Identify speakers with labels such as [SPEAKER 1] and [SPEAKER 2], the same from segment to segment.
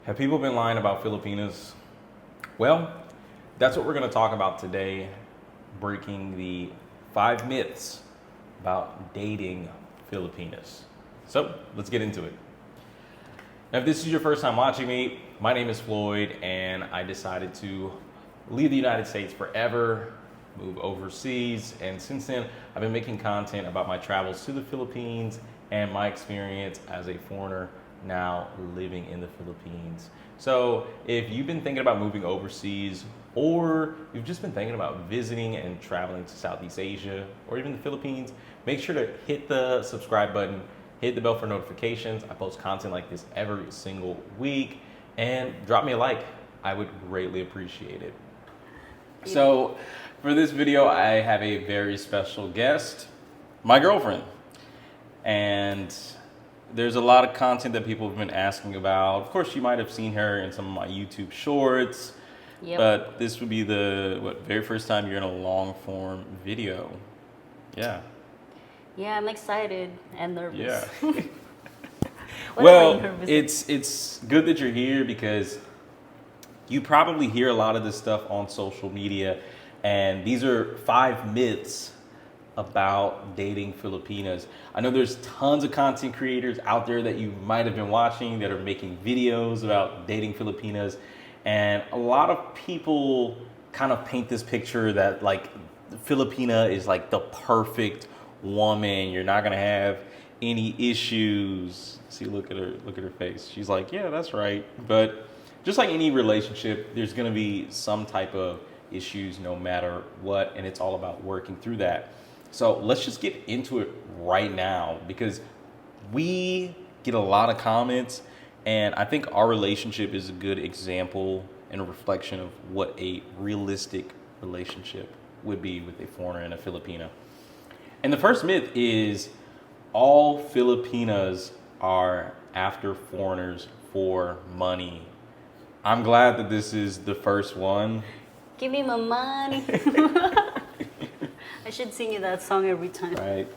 [SPEAKER 1] Have people been lying about Filipinas? Well, that's what we're going to talk about today, breaking the 5 myths about dating Filipinas. So let's get into it. Now, if this is your first time watching me, my name is Floyd, and I decided to leave the United States forever, move overseas, and since then, I've been making content about my travels to the Philippines and my experience as a foreigner now living in the Philippines. So if you've been thinking about moving overseas, or you've just been thinking about visiting and traveling to Southeast Asia or even the Philippines, make sure to hit the subscribe button, hit the bell for notifications. I post content like this every single week, and drop me a like. I would greatly appreciate it. So for this video, I have a very special guest, my girlfriend. And there's a lot of content that people have been asking about. Of course, you might have seen her in some of my YouTube shorts, but this would be the very first time you're in a long form video. Yeah.
[SPEAKER 2] Yeah, I'm excited and nervous.
[SPEAKER 1] Yeah.
[SPEAKER 2] What
[SPEAKER 1] Well,
[SPEAKER 2] about you, nervous?
[SPEAKER 1] it's good that you're here because you probably hear a lot of this stuff on social media, and these are 5 myths about dating Filipinas. I know there's tons of content creators out there that you might have been watching that are making videos about dating Filipinas, and a lot of people kind of paint this picture that like Filipina is like the perfect woman. You're not gonna have any issues. See, look at her face. She's like, yeah, that's right. But just like any relationship, there's gonna be some type of issues no matter what, and it's all about working through that. So let's just get into it right now because we get a lot of comments, and I think our relationship is a good example and a reflection of what a realistic relationship would be with a foreigner and a Filipina. And the first myth is all Filipinas are after foreigners for money. I'm glad that this is the first one.
[SPEAKER 2] Give me my money. I should sing you that song every time.
[SPEAKER 1] Right.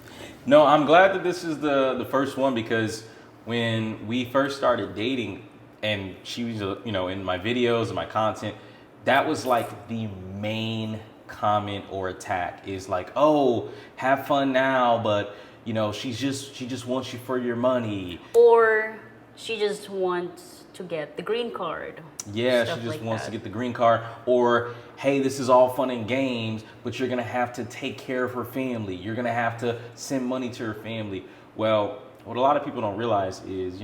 [SPEAKER 1] No, I'm glad that this is the first one because when we first started dating and she was, in my videos and my content, that was like the main comment or attack is like, oh, have fun now, but she just wants you for your money.
[SPEAKER 2] Or she just wants to get the green card.
[SPEAKER 1] Yeah,
[SPEAKER 2] Stuff
[SPEAKER 1] she just
[SPEAKER 2] like
[SPEAKER 1] wants
[SPEAKER 2] that.
[SPEAKER 1] to get the green card. Or, hey, this is all fun and games, but you're going to have to take care of her family. You're going to have to send money to her family. Well, what a lot of people don't realize is,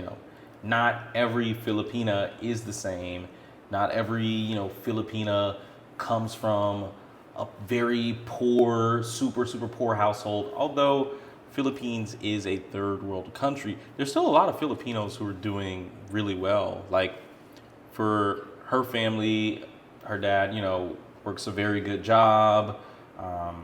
[SPEAKER 1] not every Filipina is the same. Not every, Filipina comes from a very poor, super, super poor household. Although Philippines is a third world country, there's still a lot of Filipinos who are doing really well. Like, for her family, her dad, works a very good job.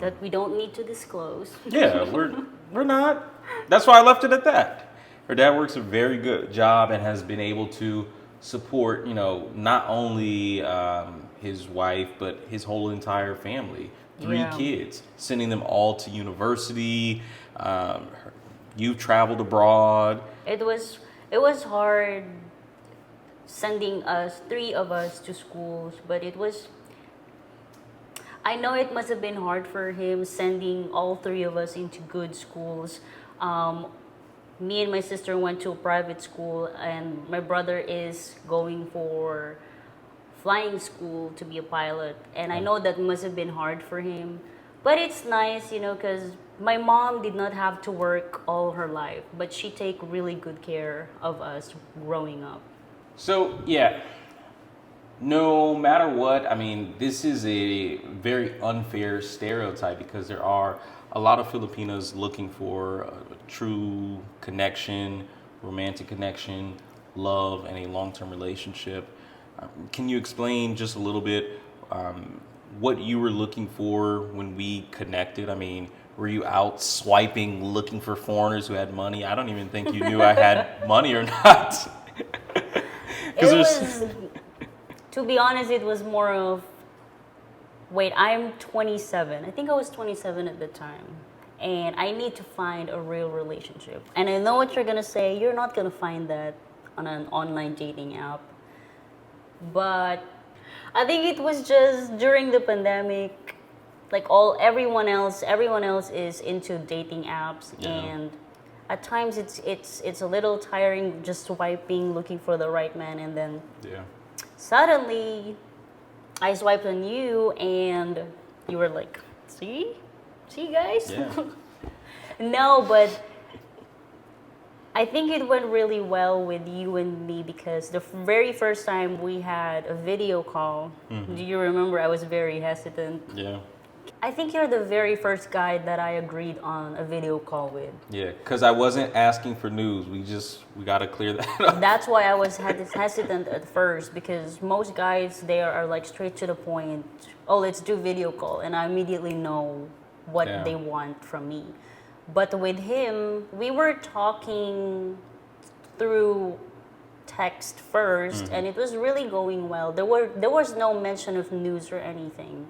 [SPEAKER 2] That we don't need to disclose.
[SPEAKER 1] Yeah, we're not. That's why I left it at that. Her dad works a very good job and has been able to support, not only his wife but his whole entire family. 3
[SPEAKER 2] Yeah.
[SPEAKER 1] kids, sending them all to university. You've traveled abroad.
[SPEAKER 2] It was hard sending us 3 of us to schools, but I know it must have been hard for him sending all 3 of us into good schools. Me and my sister went to a private school, and my brother is going for flying school to be a pilot. And I know that must have been hard for him. But it's nice, because my mom did not have to work all her life, but she take really good care of us growing up.
[SPEAKER 1] So, yeah, no matter what, I mean, this is a very unfair stereotype because there are a lot of Filipinos looking for a true connection, romantic connection, love, and a long-term relationship. Can you explain just a little bit what you were looking for when we connected? I mean, were you out swiping, looking for foreigners who had money? I don't even think you knew I had money or not.
[SPEAKER 2] It was, to be honest, it was more of, wait, I'm 27. I think I was 27 at the time. And I need to find a real relationship. And I know what you're going to say. You're not going to find that on an online dating app. But I think it was just during the pandemic, like everyone else is into dating apps,
[SPEAKER 1] Yeah.
[SPEAKER 2] and at times it's a little tiring just swiping, looking for the right man, and then
[SPEAKER 1] Yeah.
[SPEAKER 2] suddenly I swiped on you, and you were like, see guys.
[SPEAKER 1] Yeah.
[SPEAKER 2] No, but I think it went really well with you and me because the very first time we had a video call, do you remember I was very hesitant?
[SPEAKER 1] Yeah.
[SPEAKER 2] I think you're the very first guy that I agreed on a video call with.
[SPEAKER 1] Yeah. Because I wasn't asking for news. We got to clear that up.
[SPEAKER 2] That's why I was hesitant at first because most guys there are like straight to the point. Oh, let's do video call, and I immediately know what
[SPEAKER 1] Yeah.
[SPEAKER 2] they want from me. But with him, we were talking through text first, and it was really going well. There was no mention of news or anything.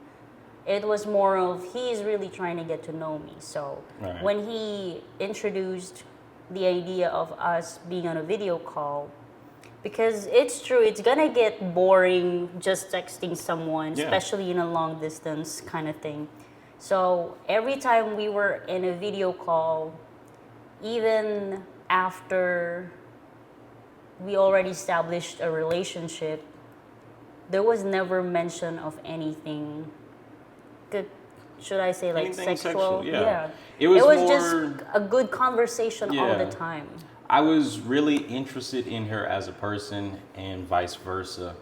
[SPEAKER 2] It was more of he's really trying to get to know me. So
[SPEAKER 1] Right.
[SPEAKER 2] when he introduced the idea of us being on a video call, because it's true, it's gonna get boring just texting someone,
[SPEAKER 1] Yeah.
[SPEAKER 2] especially in a long distance kind of thing. So every time we were in a video call, even after we already established a relationship, there was never mention of anything. Should I say like
[SPEAKER 1] Anything
[SPEAKER 2] sexual?
[SPEAKER 1] sexual, yeah.
[SPEAKER 2] It
[SPEAKER 1] It
[SPEAKER 2] was,
[SPEAKER 1] was
[SPEAKER 2] just
[SPEAKER 1] more-
[SPEAKER 2] a good conversation all
[SPEAKER 1] Yeah.
[SPEAKER 2] the time.
[SPEAKER 1] I was really interested in her as a person and vice versa.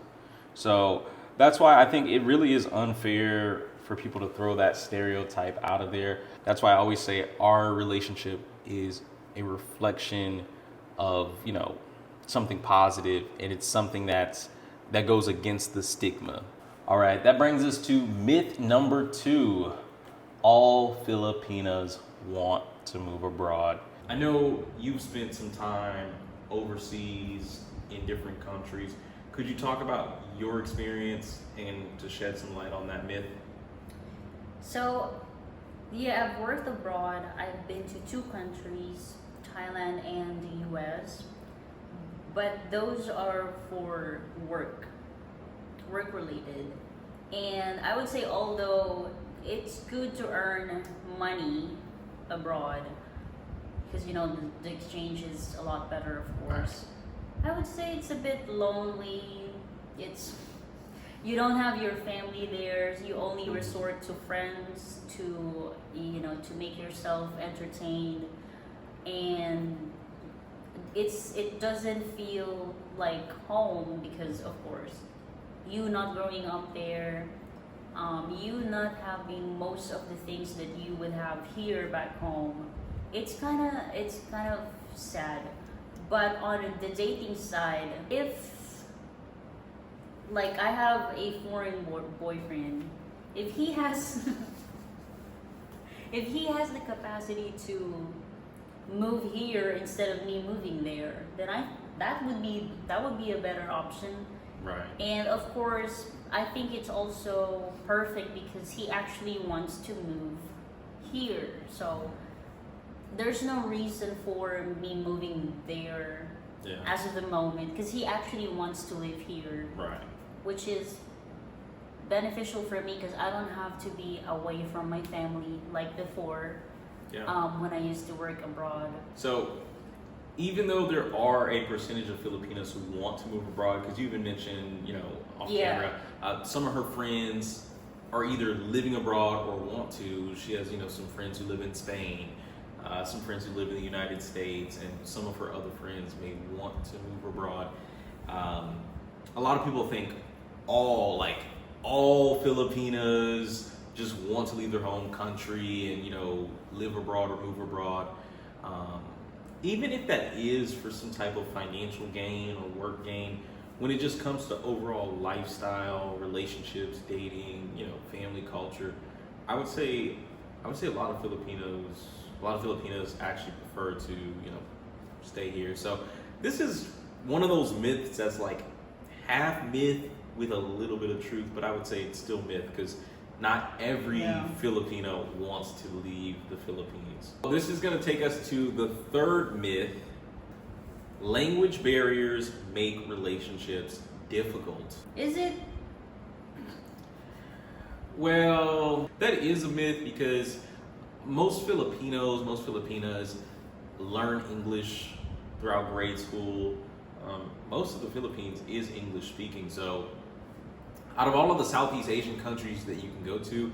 [SPEAKER 1] So that's why I think it really is unfair for people to throw that stereotype out of there. That's why I always say our relationship is a reflection of, something positive, and it's something that goes against the stigma. All right, that brings us to myth number 2. All Filipinas want to move abroad. I know you've spent some time overseas in different countries. Could you talk about your experience and to shed some light on that myth?
[SPEAKER 2] So, yeah, I've worked abroad. I've been to 2 countries, Thailand and the US. But those are for work related. And I would say, although it's good to earn money abroad, because the exchange is a lot better, of course. I would say it's a bit lonely. You don't have your family there. You only resort to friends to make yourself entertained, and it doesn't feel like home because, of course, you not growing up there, you not having most of the things that you would have here back home. It's kind of sad. But on the dating side, if like I have a foreign boyfriend, if he has if he has the capacity to move here instead of me moving there, then that would be a better option.
[SPEAKER 1] Right.
[SPEAKER 2] And of course, I think it's also perfect because he actually wants to move here. So there's no reason for me moving there as of the moment because he actually wants to live here.
[SPEAKER 1] Right.
[SPEAKER 2] Which is beneficial for me because I don't have to be away from my family like before. When I used to work abroad.
[SPEAKER 1] So, even though there are a percentage of Filipinos who want to move abroad, because you even mentioned, off camera, some of her friends are either living abroad or want to. She has, some friends who live in Spain, some friends who live in the United States, and some of her other friends may want to move abroad. A lot of people think all Filipinas just want to leave their home country and live abroad or move abroad. Even if that is for some type of financial gain or work gain, when it just comes to overall lifestyle, relationships, dating, family culture, I would say a lot of Filipinos actually prefer to stay here. So this is one of those myths that's like half myth with a little bit of truth, but I would say it's still myth because not every Filipino wants to leave the Philippines. This is going to take us to the 3rd myth. Language barriers make relationships difficult.
[SPEAKER 2] Is it?
[SPEAKER 1] Well, that is a myth because most Filipinos, most Filipinas learn English throughout grade school. Most of the Philippines is English speaking. So out of all of the Southeast Asian countries that you can go to,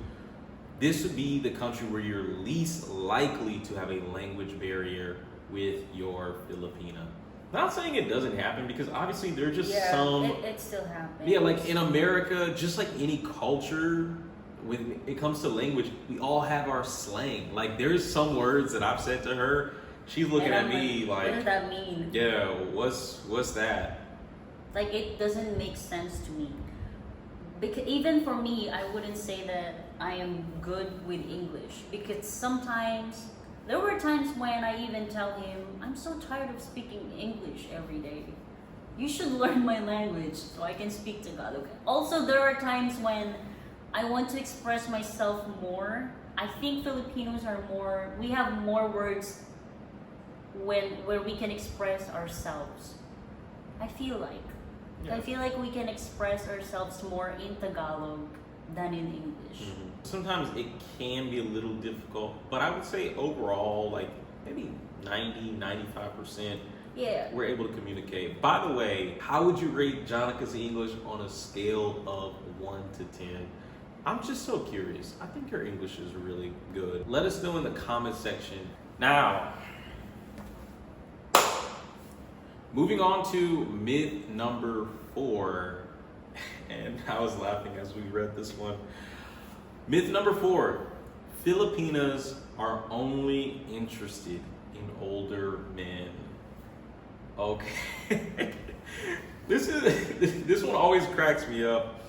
[SPEAKER 1] this would be the country where you're least likely to have a language barrier with your Filipina. Not saying it doesn't happen, because obviously there are just some.
[SPEAKER 2] It still happens.
[SPEAKER 1] Yeah, like in America, just like any culture, when it comes to language, we all have our slang. Like there's some words that I've said to her, she's looking at me like,
[SPEAKER 2] what does that mean?
[SPEAKER 1] Yeah, what's that?
[SPEAKER 2] Like, it doesn't make sense to me. Because even for me, I wouldn't say that I am good with English, because sometimes there were times when I even tell him, I'm so tired of speaking English every day. You should learn my language so I can speak Tagalog. Also, there are times when I want to express myself more. I think Filipinos are more, we have more words where we can express ourselves. I feel like.
[SPEAKER 1] Yeah.
[SPEAKER 2] I feel like we can express ourselves more in Tagalog than in English.
[SPEAKER 1] Mm-hmm. Sometimes it can be a little difficult, but I would say overall, like maybe 90-95%,
[SPEAKER 2] Yeah.
[SPEAKER 1] we're able to communicate. By the way, how would you rate Jonica's English on a scale of 1 to 10? I'm just so curious. I think her English is really good. Let us know in the comment section. Now, moving on to myth number 4. And I was laughing as we read this one. Myth number 4. Filipinas are only interested in older men. Okay. This one always cracks me up.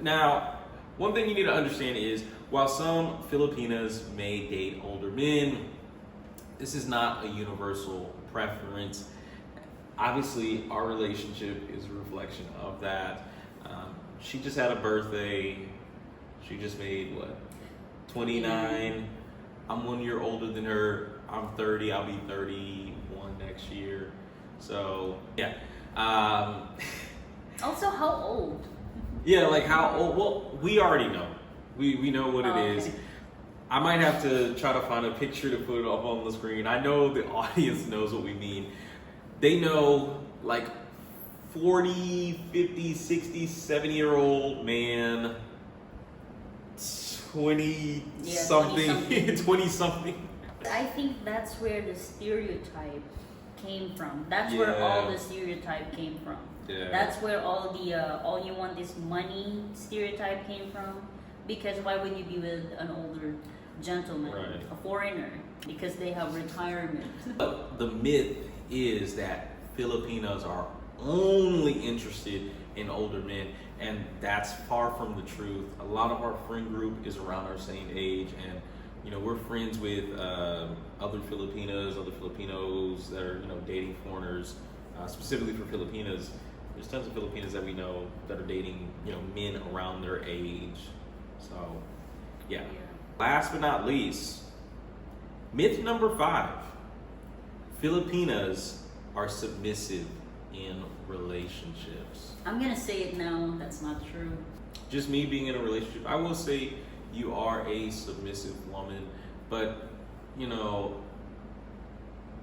[SPEAKER 1] Now, one thing you need to understand is, while some Filipinas may date older men, this is not a universal preference. Obviously, our relationship is a reflection of that. She just had a birthday. She just made, 29. I'm 1 year older than her. I'm 30. I'll be 31 next year. So, yeah.
[SPEAKER 2] Also, how old?
[SPEAKER 1] Yeah, like how old? Well, we already know. We know what it is.
[SPEAKER 2] Okay.
[SPEAKER 1] I might have to try to find a picture to put it up on the screen. I know the audience knows what we mean. They know, like, 40, 50, 60, 70-year-old man, 20 something, 20 something.
[SPEAKER 2] I think that's where the stereotype came from. That's where
[SPEAKER 1] Yeah.
[SPEAKER 2] all the stereotype came from.
[SPEAKER 1] Yeah.
[SPEAKER 2] That's where all the all you want is money stereotype came from. Because why would you be with an older gentleman,
[SPEAKER 1] Right.
[SPEAKER 2] a foreigner? Because they have retirement.
[SPEAKER 1] But the myth is that Filipinos are only interested in older men, and that's far from the truth. A lot of our friend group is around our same age, and we're friends with other Filipinas, other Filipinos that are dating foreigners. Specifically for Filipinas, there's tons of Filipinas that we know that are dating men around their age. So, yeah. Last but not least, myth number 5: Filipinas are submissive in relationships.
[SPEAKER 2] I'm gonna say it now. That's not true.
[SPEAKER 1] Just me being in a relationship, I will say you are a submissive woman, but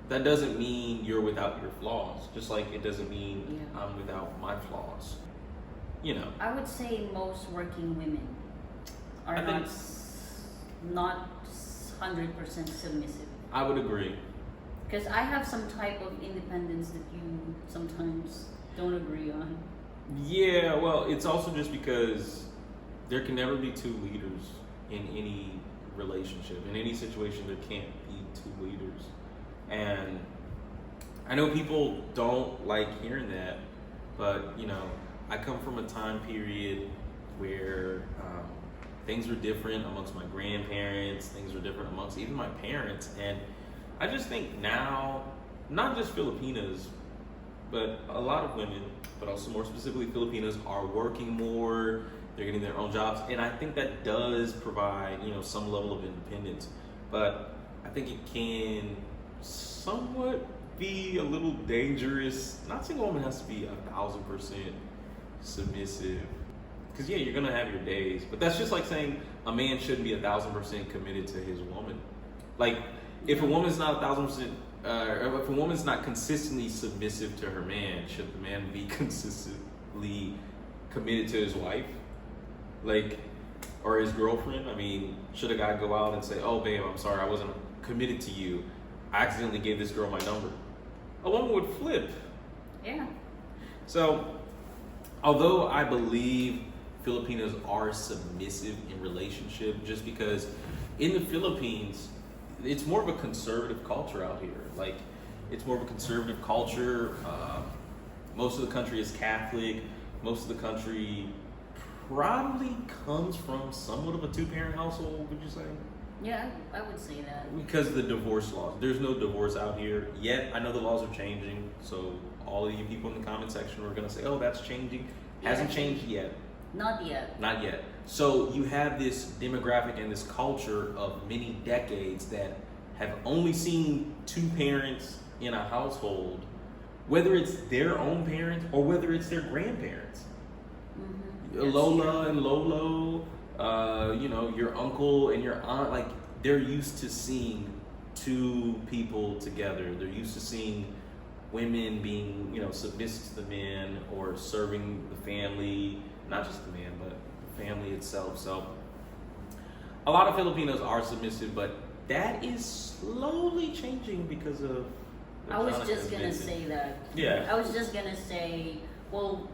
[SPEAKER 1] that doesn't mean you're without your flaws. Just like it doesn't mean I'm without my flaws.
[SPEAKER 2] I would say most working women are
[SPEAKER 1] I think-
[SPEAKER 2] not 100% submissive.
[SPEAKER 1] I would agree.
[SPEAKER 2] Because I have some type of independence that you sometimes don't agree on.
[SPEAKER 1] Yeah, well, it's also just because there can never be two leaders in any relationship. In any situation, there can't be two leaders. And I know people don't like hearing that, but I come from a time period where things were different amongst my grandparents, things were different amongst even my parents, and I just think now, not just Filipinas, but a lot of women, but also more specifically Filipinas, are working more, they're getting their own jobs, and I think that does provide, some level of independence, but I think it can somewhat be a little dangerous. Not saying a woman has to be 1,000% submissive. Because, yeah, you're going to have your days. But that's just like saying a man shouldn't be 1,000% committed to his woman. Like, if a woman's not 1,000%, if a woman's not consistently submissive to her man, should the man be consistently committed to his wife? Like, or his girlfriend? I mean, should a guy go out and say, oh, babe, I'm sorry, I wasn't committed to you. I accidentally gave this girl my number. A woman would flip.
[SPEAKER 2] Yeah.
[SPEAKER 1] So, although I believe Filipinos are submissive in relationship, just because in the Philippines, it's more of a conservative culture out here. Like, it's more of a conservative culture. Most of the country is Catholic. Most of the country probably comes from somewhat of a two-parent household, would you say?
[SPEAKER 2] Yeah, I would say that.
[SPEAKER 1] Because of the divorce laws. There's no divorce out here yet. I know the laws are changing, so all of you people in the comment section are going to say, oh, that's changing. Hasn't changed yet.
[SPEAKER 2] Not yet.
[SPEAKER 1] Not yet. So you have this demographic and this culture of many decades that have only seen two parents in a household, whether it's their own parents or whether it's their grandparents.
[SPEAKER 2] Mm-hmm.
[SPEAKER 1] Lola and Lolo, your uncle and your aunt, like they're used to seeing two people together. They're used to seeing women being, submissive to the men or serving the family, not just the man, but the family itself. So a lot of Filipinos are submissive, but that is slowly changing because of
[SPEAKER 2] I was just going to say that.
[SPEAKER 1] Yeah.
[SPEAKER 2] I was just going to say, well,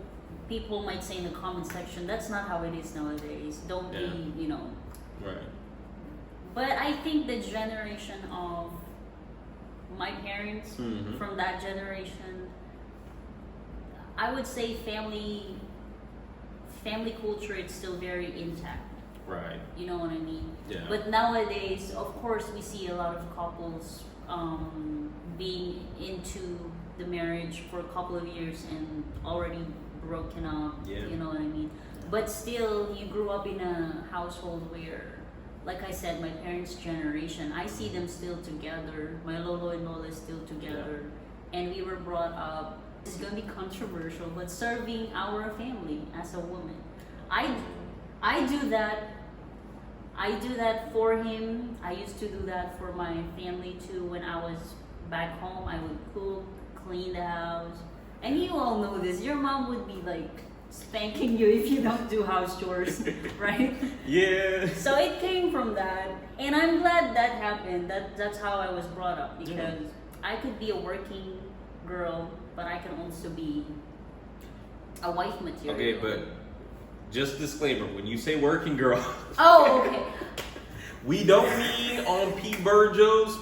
[SPEAKER 2] people might say in the comment section, that's not how it is nowadays. Don't be,
[SPEAKER 1] Right.
[SPEAKER 2] But I think the generation of my parents,
[SPEAKER 1] Mm-hmm.
[SPEAKER 2] from that generation, I would say family culture is still very intact.
[SPEAKER 1] Right.
[SPEAKER 2] You know what I mean?
[SPEAKER 1] Yeah.
[SPEAKER 2] But nowadays, of course, we see a lot of couples being into the marriage for a couple of years and already broken up.
[SPEAKER 1] Yeah.
[SPEAKER 2] You know what I mean?
[SPEAKER 1] Yeah.
[SPEAKER 2] But still, you grew up in a household where, like I said, my parents' generation, I see them still together. My Lolo and Lola is still together. Yeah. And we were brought up, it's going to be controversial, but serving our family as a woman. I do that. I do that for him. I used to do that for my family too. When I was back home, I would cook, clean the house. And you all know this. Your mom would be like spanking you if you don't do house chores, right?
[SPEAKER 1] Yeah.
[SPEAKER 2] So it came from that. And I'm glad that happened. That's how I was brought up, because I could be a working girl, but I can also be a wife material.
[SPEAKER 1] Okay, but just disclaimer, when you say working girl.
[SPEAKER 2] Oh, okay.
[SPEAKER 1] We don't mean on P. Burgos.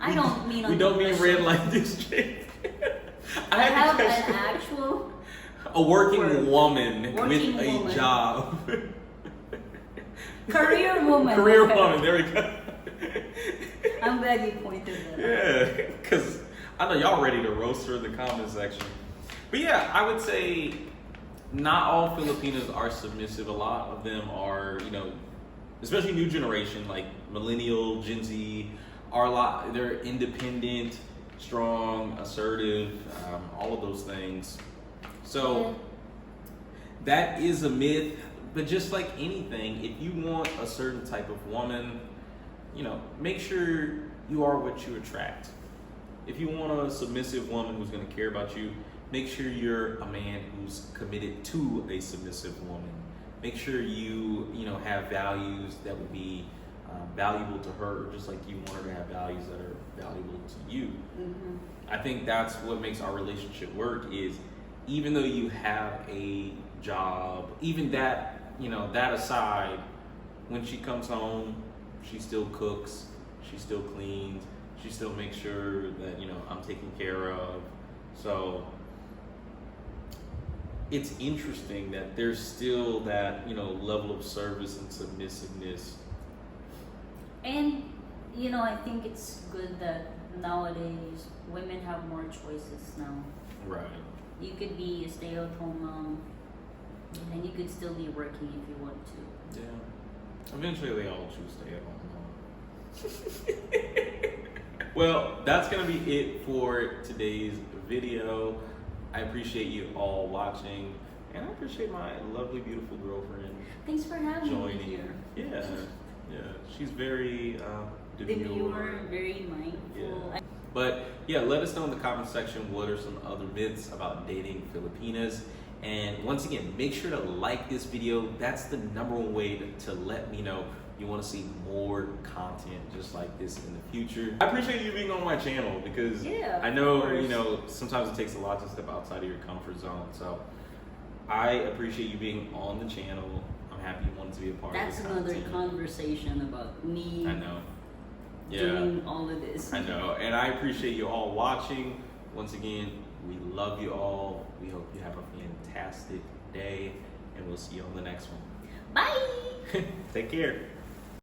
[SPEAKER 2] I don't mean on
[SPEAKER 1] We don't mean
[SPEAKER 2] delicious.
[SPEAKER 1] red light district.
[SPEAKER 2] I have an actual
[SPEAKER 1] a working woman
[SPEAKER 2] Working
[SPEAKER 1] with a
[SPEAKER 2] woman.
[SPEAKER 1] job.
[SPEAKER 2] career woman.
[SPEAKER 1] Career
[SPEAKER 2] okay.
[SPEAKER 1] woman, there we go.
[SPEAKER 2] I'm glad you pointed that out.
[SPEAKER 1] Yeah, because I know y'all ready to roast her in the comment section. But yeah, I would say not all Filipinos are submissive. A lot of them are, especially new generation, like millennial, Gen Z, they're independent, strong, assertive, all of those things. So that is a myth, but just like anything, if you want a certain type of woman, make sure you are what you attract. If you want a submissive woman who's going to care about you, make sure you're a man who's committed to a submissive woman. Make sure you have values that would be valuable to her, just like you want her to have values that are valuable to you.
[SPEAKER 2] Mm-hmm.
[SPEAKER 1] I think that's what makes our relationship work, is even though you have a job, even that, that aside, when she comes home, she still cooks, she still cleans, she still makes sure that, I'm taken care of. So it's interesting that there's still that, level of service and submissiveness.
[SPEAKER 2] And, I think it's good that nowadays women have more choices now.
[SPEAKER 1] Right.
[SPEAKER 2] You could be a stay-at-home mom, and you could still be working if you want to.
[SPEAKER 1] Yeah. Eventually they all choose stay at home. Well, that's going to be it for today's video. I appreciate you all watching, and I appreciate my lovely, beautiful girlfriend
[SPEAKER 2] Thanks for having me
[SPEAKER 1] joining.
[SPEAKER 2] here.
[SPEAKER 1] Yeah, yeah. She's very
[SPEAKER 2] Demure, very mindful.
[SPEAKER 1] Yeah. But yeah, let us know in the comment section what are some other myths about dating Filipinas. And once again, make sure to like this video. That's the #1 way to let me know you want to see more content just like this in the future. I appreciate you being on my channel because
[SPEAKER 2] Yeah,
[SPEAKER 1] I
[SPEAKER 2] of
[SPEAKER 1] know,
[SPEAKER 2] course.
[SPEAKER 1] you know, sometimes it takes a lot to step outside of your comfort zone. So I appreciate you being on the channel. I'm happy you wanted to be a part
[SPEAKER 2] That's
[SPEAKER 1] of the
[SPEAKER 2] another
[SPEAKER 1] content.
[SPEAKER 2] conversation about me
[SPEAKER 1] I know. Yeah.
[SPEAKER 2] doing all of this.
[SPEAKER 1] I know, and I appreciate you all watching. Once again, we love you all. We hope you have a fantastic day, and we'll see you on the next one.
[SPEAKER 2] Bye!
[SPEAKER 1] Take care.